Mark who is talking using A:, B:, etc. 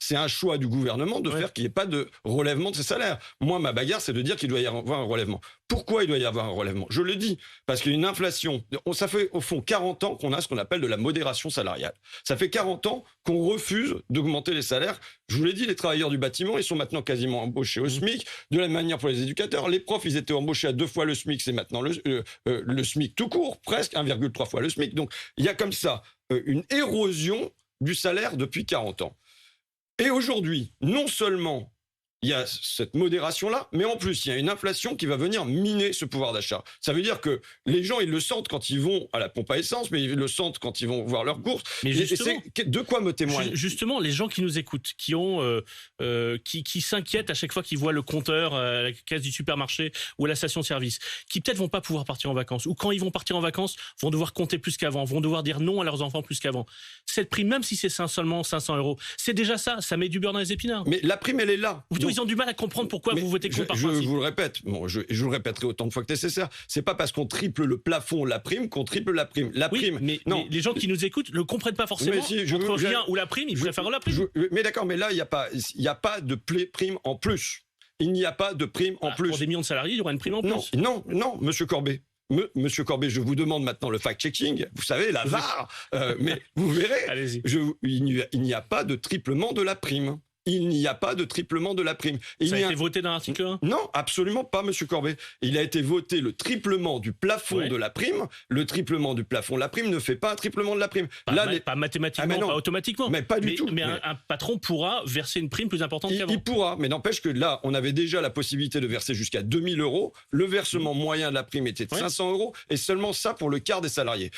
A: c'est un choix du gouvernement de faire qu'il n'y ait pas de relèvement de ces salaires. Moi, ma bagarre, c'est de dire qu'il doit y avoir un relèvement. Pourquoi il doit y avoir un relèvement? Je le dis, parce qu'il y a une inflation. Ça fait au fond 40 ans qu'on a ce qu'on appelle de la modération salariale. Ça fait 40 ans qu'on refuse d'augmenter les salaires. Je vous l'ai dit, les travailleurs du bâtiment, ils sont maintenant quasiment embauchés au SMIC. De la même manière pour les éducateurs. Les profs, ils étaient embauchés à 2 fois le SMIC, c'est maintenant le SMIC tout court, presque 1,3 fois le SMIC. Donc il y a comme ça une érosion du salaire depuis 40 ans. Et aujourd'hui, non seulement il y a cette modération-là, mais en plus, il y a une inflation qui va venir miner ce pouvoir d'achat. Ça veut dire que les gens, ils le sentent quand ils vont à la pompe à essence, mais ils le sentent quand ils vont voir leurs courses.
B: Mais justement,
A: de quoi me témoigne?
B: Justement, les gens qui nous écoutent, qui s'inquiètent à chaque fois qu'ils voient le compteur à la caisse du supermarché ou à la station-service, qui peut-être vont pas pouvoir partir en vacances, ou quand ils vont partir en vacances, vont devoir compter plus qu'avant, vont devoir dire non à leurs enfants plus qu'avant. Cette prime, même si c'est seulement 500 €, c'est déjà ça met du beurre dans les épinards.
A: Mais la prime, elle est là.
B: Ils ont du mal à comprendre pourquoi vous votez contre par principe.
A: Je vous le répète, je le répéterai autant de fois que nécessaire, c'est pas parce qu'on triple le plafond la prime qu'on triple la prime.
B: Mais les gens qui nous écoutent ne le comprennent pas forcément. Entre rien ou la prime, ils préfèrent la prime.
A: Mais d'accord, mais là, il n'y a pas de prime en plus. Il n'y a pas de prime en plus.
B: Pour des millions de salariés, il y aura une prime en plus.
A: Non, monsieur Corbet. Monsieur Corbet, je vous demande maintenant le fact-checking. Vous savez, la VAR. Mais vous verrez, il n'y a pas de triplement de la prime. Il n'y a pas de triplement de la prime.
B: Ça a été voté dans l'article 1 ?
A: Non, absolument pas, monsieur Corbet. Il a été voté le triplement du plafond de la prime. Le triplement du plafond de la prime ne fait pas un triplement de la prime.
B: Pas mathématiquement, pas automatiquement.
A: Mais pas du tout.
B: Mais un patron pourra verser une prime plus importante qu'avant.
A: Il pourra, mais n'empêche que là, on avait déjà la possibilité de verser jusqu'à 2 000 €. Le versement moyen de la prime était de 500 €, et seulement ça pour le quart des salariés.